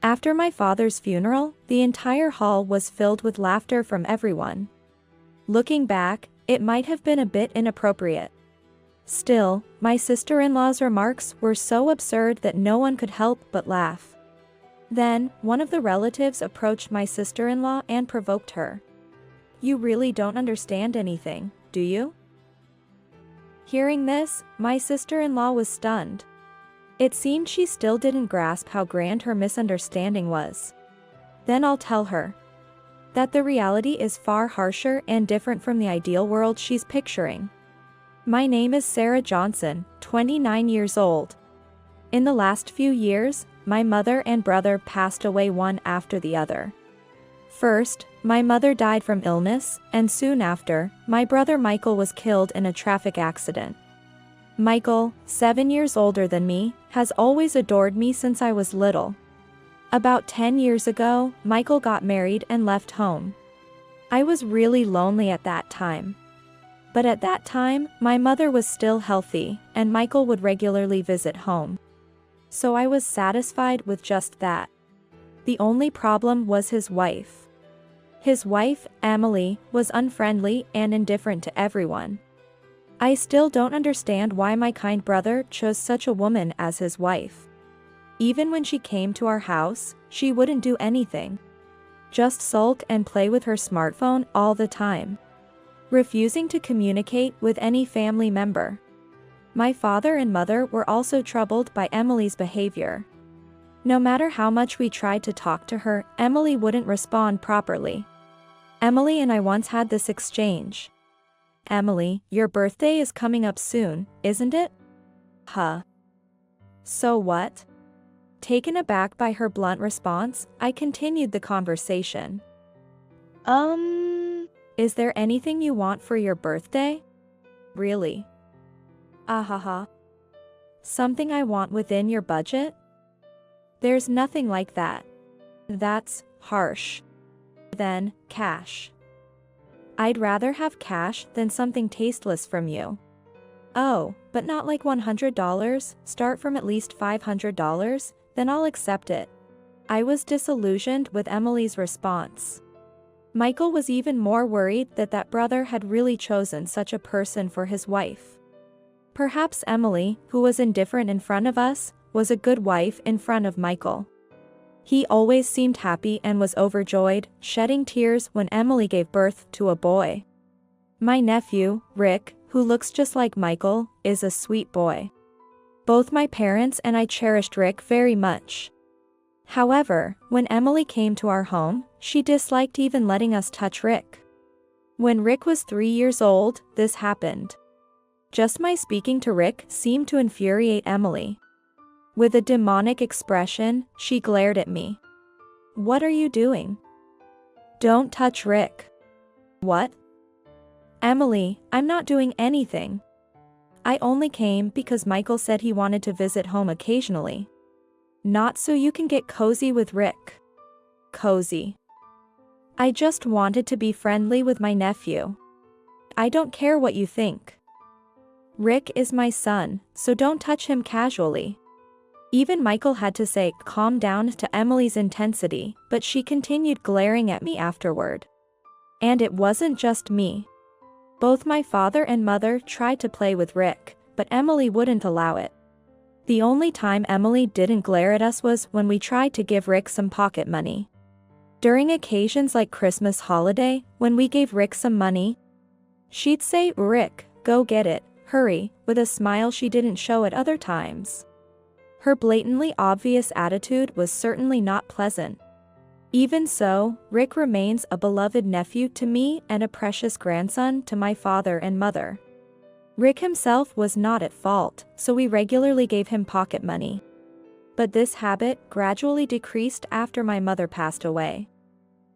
After my father's funeral, the entire hall was filled with laughter from everyone. Looking back, it might have been a bit inappropriate. Still, my sister-in-law's remarks were so absurd that no one could help but laugh. Then, one of the relatives approached my sister-in-law and provoked her. "You really don't understand anything, do you?" Hearing this, my sister-in-law was stunned. It seemed she still didn't grasp how grand her misunderstanding was. "Then I'll tell her that the reality is far harsher and different from the ideal world she's picturing. My name is Sarah Johnson, 29 years old. In the last few years, my mother and brother passed away one after the other. First, my mother died from illness, and soon after, my brother Michael was killed in a traffic accident. Michael, 7 years older than me, has always adored me since I was little. About 10 years ago, Michael got married and left home. I was really lonely at that time. But at that time, my mother was still healthy, and Michael would regularly visit home. So I was satisfied with just that. The only problem was his wife. His wife, Emily, was unfriendly and indifferent to everyone. I still don't understand why my kind brother chose such a woman as his wife. Even when she came to our house, she wouldn't do anything. Just sulk and play with her smartphone all the time, refusing to communicate with any family member. My father and mother were also troubled by Emily's behavior. No matter how much we tried to talk to her, Emily wouldn't respond properly. Emily and I once had this exchange. "Emily, your birthday is coming up soon, isn't it?" "Huh. So what?" Taken aback by her blunt response, I continued the conversation. Is there anything you want for your birthday?" "Really?" "Ahaha. Something I want within your budget?" "There's nothing like that." "That's harsh." "Then, cash." "I'd rather have cash than something tasteless from you." "Oh, but not like $100, start from at least $500, then I'll accept it." I was disillusioned with Emily's response. Michael was even more worried that brother had really chosen such a person for his wife. Perhaps Emily, who was indifferent in front of us, was a good wife in front of Michael. He always seemed happy and was overjoyed, shedding tears when Emily gave birth to a boy. My nephew, Rick, who looks just like Michael, is a sweet boy. Both my parents and I cherished Rick very much. However, when Emily came to our home, she disliked even letting us touch Rick. When Rick was 3 years old, this happened. Just my speaking to Rick seemed to infuriate Emily. With a demonic expression, she glared at me. "What are you doing? Don't touch Rick." "What?" "Emily, I'm not doing anything. I only came because Michael said he wanted to visit home occasionally. Not so you can get cozy with Rick." "Cozy? I just wanted to be friendly with my nephew. I don't care what you think. Rick is my son, so don't touch him casually." Even Michael had to say, "Calm down," to Emily's intensity, but she continued glaring at me afterward. And it wasn't just me. Both my father and mother tried to play with Rick, but Emily wouldn't allow it. The only time Emily didn't glare at us was when we tried to give Rick some pocket money. During occasions like Christmas holiday, when we gave Rick some money, she'd say, "Rick, go get it, hurry," with a smile she didn't show at other times. Her blatantly obvious attitude was certainly not pleasant. Even so, Rick remains a beloved nephew to me and a precious grandson to my father and mother. Rick himself was not at fault, so we regularly gave him pocket money. But this habit gradually decreased after my mother passed away.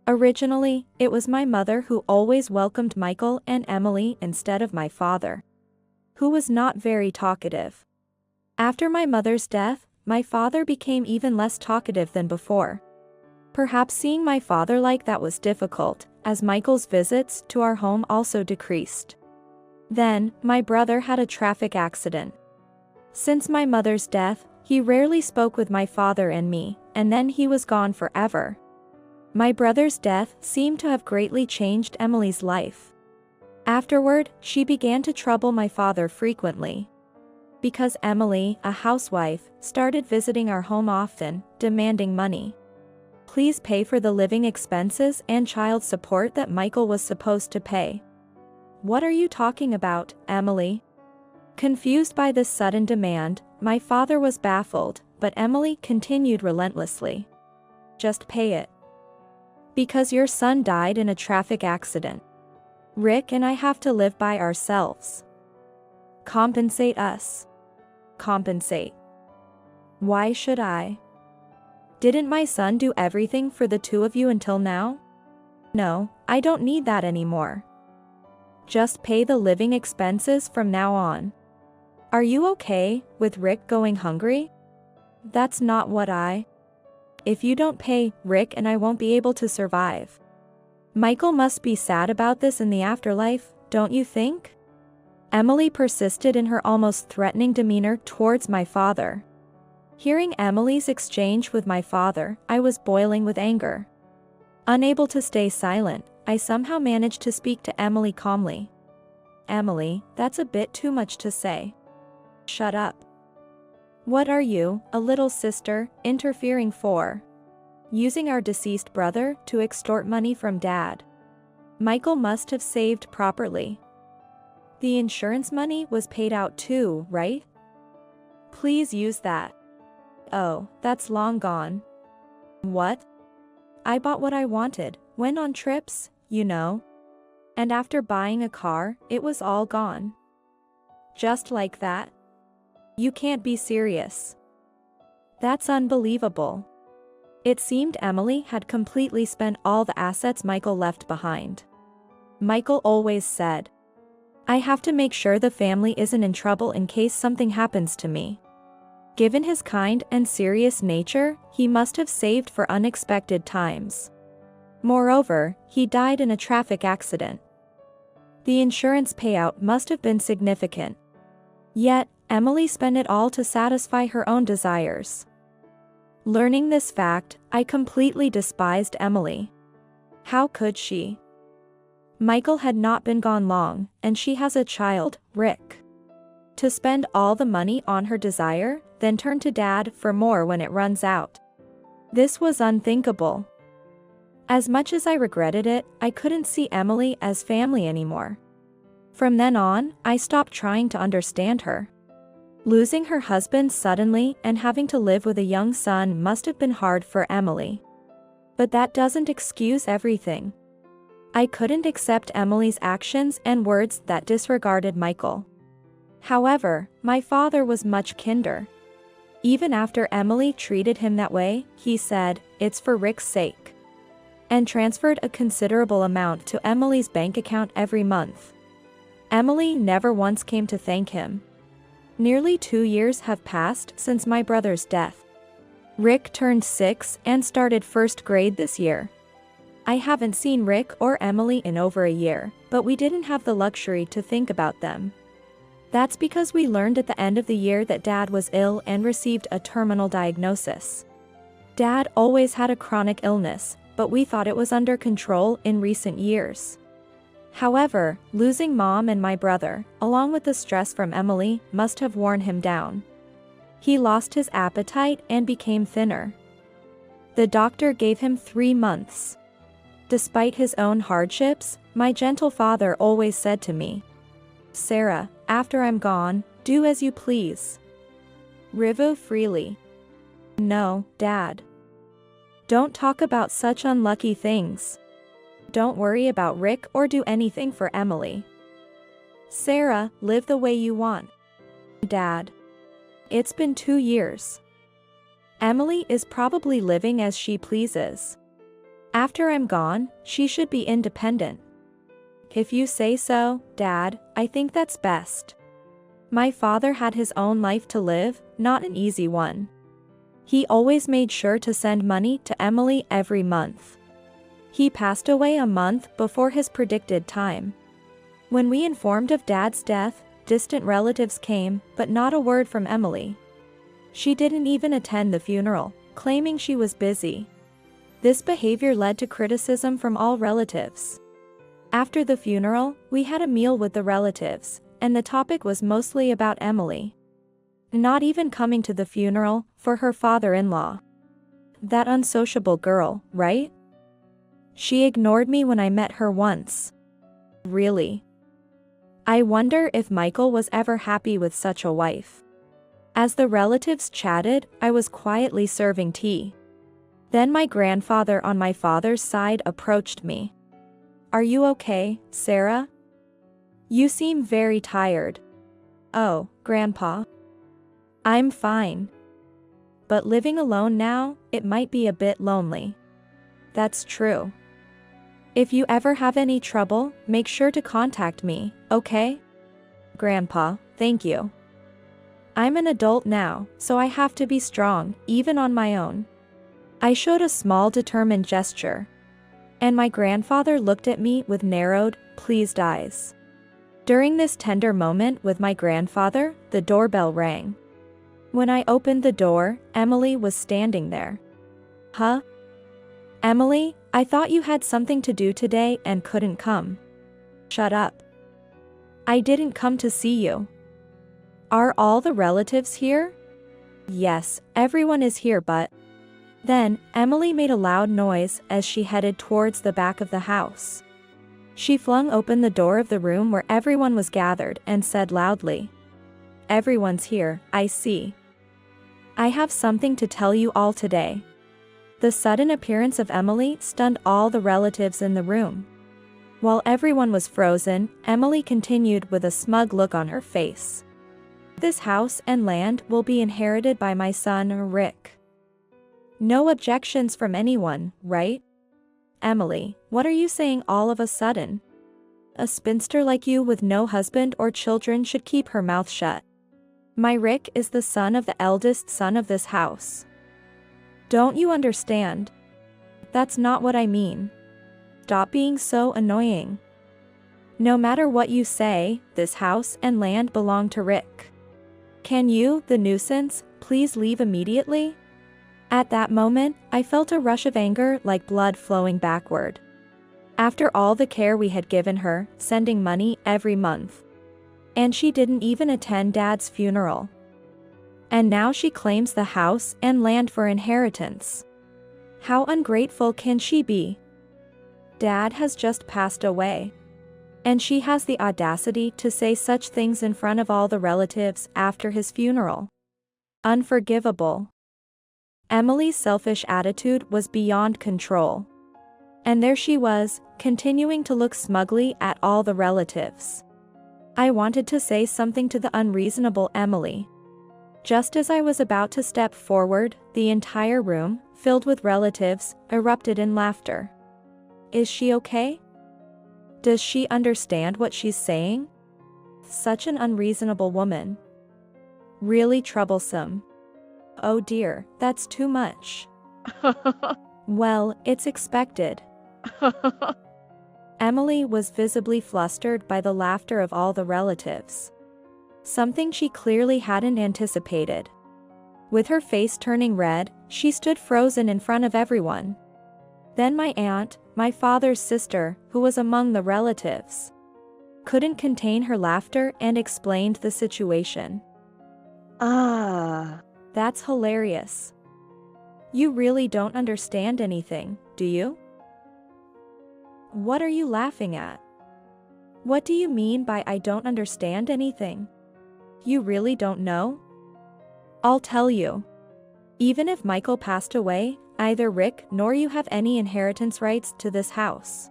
Originally, it was my mother who always welcomed Michael and Emily instead of my father, who was not very talkative. After my mother's death, my father became even less talkative than before. Perhaps seeing my father like that was difficult, as Michael's visits to our home also decreased. Then, my brother had a traffic accident. Since my mother's death, He rarely spoke with my father and me, and then he was gone forever. My brother's death seemed to have greatly changed Emily's life. Afterward, she began to trouble my father frequently. Because Emily, a housewife, started visiting our home often, demanding money. Please pay for the living expenses and child support that Michael was supposed to pay. What are you talking about, Emily? Confused by this sudden demand, my father was baffled, but Emily continued relentlessly. Just pay it. Because your son died in a traffic accident. Rick and I have to live by ourselves. Compensate us. Compensate. Why should I? Didn't my son do everything for the two of you until now? No, I don't need that anymore. Just pay the living expenses from now on. Are you okay with Rick going hungry? That's not what I... If you don't pay, Rick and I won't be able to survive. Michael must be sad about this in the afterlife, don't you think? Emily persisted in her almost threatening demeanor towards my father. Hearing Emily's exchange with my father, I was boiling with anger. Unable to stay silent, I somehow managed to speak to Emily calmly. Emily, that's a bit too much to say. Shut up. What are you, a little sister, interfering for? Using our deceased brother to extort money from Dad. Michael must have saved properly. The insurance money was paid out too, right? Please use that. Oh, that's long gone. What? I bought what I wanted, went on trips, you know. And after buying a car, it was all gone. Just like that? You can't be serious. That's unbelievable. It seemed Emily had completely spent all the assets Michael left behind. Michael always said, I have to make sure the family isn't in trouble in case something happens to me. Given his kind and serious nature, he must have saved for unexpected times. Moreover, he died in a traffic accident. The insurance payout must have been significant. Yet, Emily spent it all to satisfy her own desires. Learning this fact, I completely despised Emily. How could she? Michael had not been gone long, and she has a child, Rick. To spend all the money on her desire, then turn to Dad for more when it runs out. This was unthinkable. As much as I regretted it, I couldn't see Emily as family anymore. From then on, I stopped trying to understand her. Losing her husband suddenly and having to live with a young son must have been hard for Emily. But that doesn't excuse everything. I couldn't accept Emily's actions and words that disregarded Michael. However, my father was much kinder. Even after Emily treated him that way, he said, "It's for Rick's sake," and transferred a considerable amount to Emily's bank account every month. Emily never once came to thank him. Nearly 2 years have passed since my brother's death. Rick turned 6 and started first grade this year. I haven't seen Rick or Emily in over a year, but we didn't have the luxury to think about them. That's because we learned at the end of the year that Dad was ill and received a terminal diagnosis. Dad always had a chronic illness, but we thought it was under control in recent years. However, losing Mom and my brother, along with the stress from Emily, must have worn him down. He lost his appetite and became thinner. The doctor gave him 3 months. Despite his own hardships, my gentle father always said to me, "Sarah, after I'm gone, do as you please. Rivu freely." No, Dad. Don't talk about such unlucky things. Don't worry about Rick or do anything for Emily. Sarah, live the way you want. Dad. It's been 2 years. Emily is probably living as she pleases. After I'm gone, she should be independent. If you say so, Dad, I think that's best. My father had his own life to live, not an easy one. He always made sure to send money to Emily every month. He passed away a month before his predicted time. When we informed of Dad's death, distant relatives came, but not a word from Emily. She didn't even attend the funeral, claiming she was busy. This behavior led to criticism from all relatives. After the funeral, we had a meal with the relatives, and the topic was mostly about Emily. Not even coming to the funeral for her father-in-law. That unsociable girl, right? She ignored me when I met her once. Really? I wonder if Michael was ever happy with such a wife. As the relatives chatted, I was quietly serving tea. Then my grandfather on my father's side approached me. "Are you okay, Sarah? You seem very tired." "Oh, Grandpa. I'm fine. But living alone now, it might be a bit lonely." "That's true. If you ever have any trouble, make sure to contact me, okay?" "Grandpa, thank you. I'm an adult now, so I have to be strong, even on my own." I showed a small determined gesture. And my grandfather looked at me with narrowed, pleased eyes. During this tender moment with my grandfather, the doorbell rang. When I opened the door, Emily was standing there. "Huh? Emily, I thought you had something to do today and couldn't come." "Shut up. I didn't come to see you." "Are all the relatives here?" "Yes, everyone is here but..." Then, Emily made a loud noise as she headed towards the back of the house. She flung open the door of the room where everyone was gathered and said loudly, "Everyone's here, I see. I have something to tell you all today." The sudden appearance of Emily stunned all the relatives in the room. While everyone was frozen, Emily continued with a smug look on her face. "This house and land will be inherited by my son, Rick. No objections from anyone, right?" "Emily, what are you saying all of a sudden? A spinster like you with no husband or children should keep her mouth shut. My Rick is the son of the eldest son of this house. Don't you understand? That's not what I mean. Stop being so annoying. No matter what you say, this house and land belong to Rick. Can you, the nuisance, please leave immediately?" At that moment, I felt a rush of anger like blood flowing backward. After all the care we had given her, sending money every month. And she didn't even attend Dad's funeral. And now she claims the house and land for inheritance. How ungrateful can she be? Dad has just passed away. And she has the audacity to say such things in front of all the relatives after his funeral. Unforgivable. Emily's selfish attitude was beyond control. And there she was, continuing to look smugly at all the relatives. I wanted to say something to the unreasonable Emily. Just as I was about to step forward, the entire room, filled with relatives, erupted in laughter. Is she okay? Does she understand what she's saying? Such an unreasonable woman. Really troublesome. Oh dear, that's too much. Well, it's expected. Emily was visibly flustered by the laughter of all the relatives. Something she clearly hadn't anticipated. With her face turning red, she stood frozen in front of everyone. Then my aunt, my father's sister, who was among the relatives, couldn't contain her laughter and explained the situation. That's hilarious. You really don't understand anything, do you? What are you laughing at? What do you mean by I don't understand anything? You really don't know? I'll tell you. Even if Michael passed away, neither Rick nor you have any inheritance rights to this house.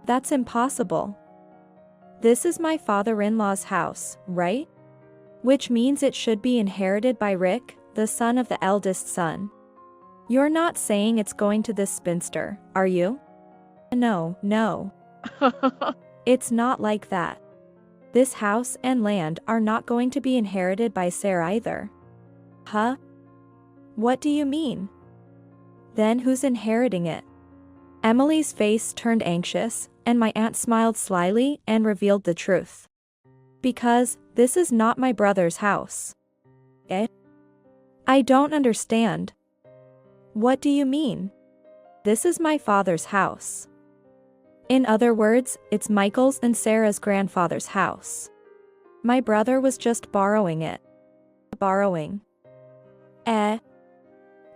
That's impossible. This is my father-in-law's house, right? Which means it should be inherited by Rick, the son of the eldest son. You're not saying it's going to this spinster, are you? No. It's not like that. This house and land are not going to be inherited by Sarah either. Huh? What do you mean? Then who's inheriting it? Emily's face turned anxious, and my aunt smiled slyly and revealed the truth. Because, this is not my brother's house. I don't understand. What do you mean? This is my father's house. In other words, it's Michael's and Sarah's grandfather's house. My brother was just borrowing it. Borrowing.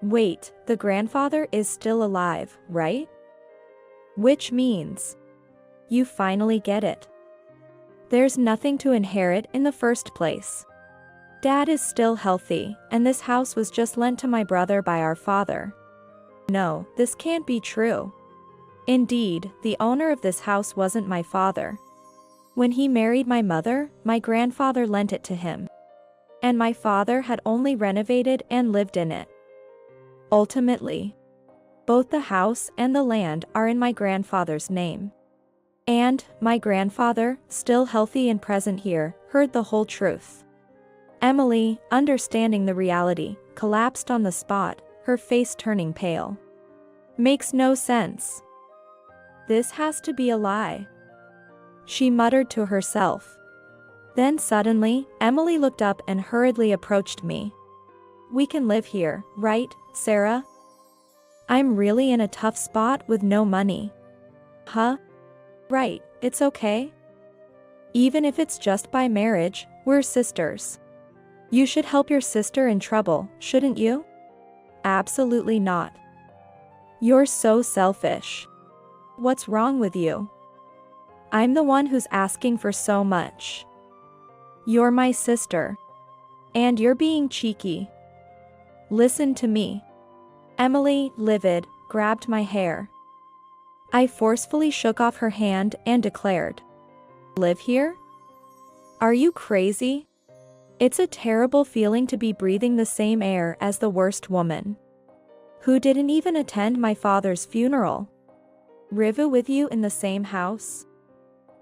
Wait, the grandfather is still alive, right? Which means you finally get it. There's nothing to inherit in the first place. Dad is still healthy, and this house was just lent to my brother by our father. No, this can't be true. Indeed, the owner of this house wasn't my father. When he married my mother, my grandfather lent it to him. And my father had only renovated and lived in it. Ultimately, both the house and the land are in my grandfather's name. And my grandfather, still healthy and present here, heard the whole truth. Emily, understanding the reality, collapsed on the spot, her face turning pale. Makes no sense. This has to be a lie, she muttered to herself. Then suddenly, Emily looked up and hurriedly approached me. We can live here, right, Sarah? I'm really in a tough spot with no money. Huh? Right, it's okay. Even if it's just by marriage, we're sisters. You should help your sister in trouble, shouldn't you? Absolutely not. You're so selfish. What's wrong with you? I'm the one who's asking for so much. You're my sister. And you're being cheeky. Listen to me. Emily, livid, grabbed my hair. I forcefully shook off her hand and declared, live here? Are you crazy? It's a terrible feeling to be breathing the same air as the worst woman, who didn't even attend my father's funeral. Live with you in the same house?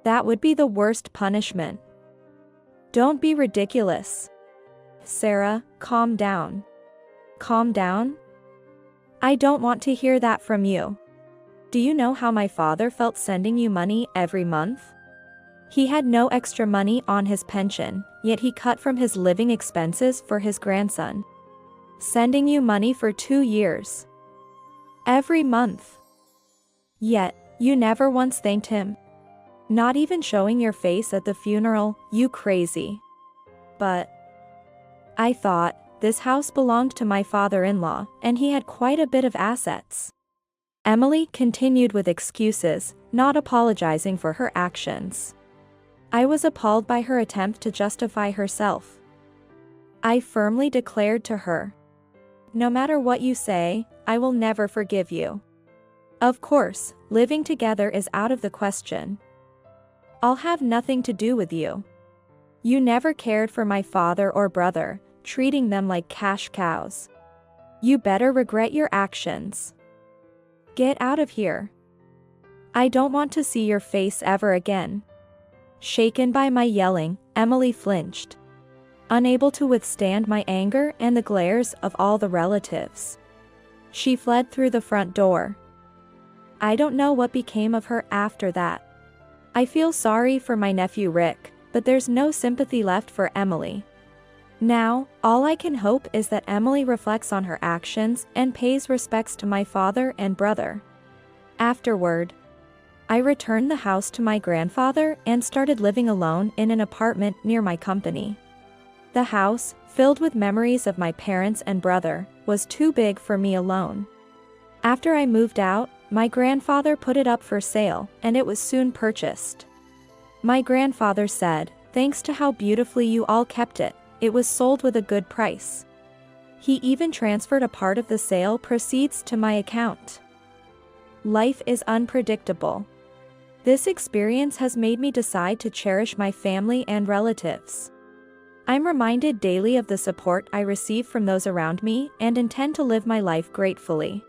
That would be the worst punishment. Don't be ridiculous. Sarah, calm down. Calm down? I don't want to hear that from you. Do you know how my father felt sending you money every month? He had no extra money on his pension, yet he cut from his living expenses for his grandson. Sending you money for 2 years. Every month. Yet, you never once thanked him. Not even showing your face at the funeral, you crazy. But I thought, this house belonged to my father-in-law, and he had quite a bit of assets. Emily continued with excuses, not apologizing for her actions. I was appalled by her attempt to justify herself. I firmly declared to her, no matter what you say, I will never forgive you. Of course, living together is out of the question. I'll have nothing to do with you. You never cared for my father or brother, treating them like cash cows. You better regret your actions. Get out of here. I don't want to see your face ever again. Shaken by my yelling, Emily flinched, unable to withstand my anger and the glares of all the relatives. She fled through the front door. I don't know what became of her after that. I feel sorry for my nephew Rick, but there's no sympathy left for Emily. Now, all I can hope is that Emily reflects on her actions and pays respects to my father and brother. Afterward, I returned the house to my grandfather and started living alone in an apartment near my company. The house, filled with memories of my parents and brother, was too big for me alone. After I moved out, my grandfather put it up for sale, and it was soon purchased. My grandfather said, thanks to how beautifully you all kept it, it was sold with a good price. He even transferred a part of the sale proceeds to my account. Life is unpredictable. This experience has made me decide to cherish my family and relatives. I'm reminded daily of the support I receive from those around me and intend to live my life gratefully.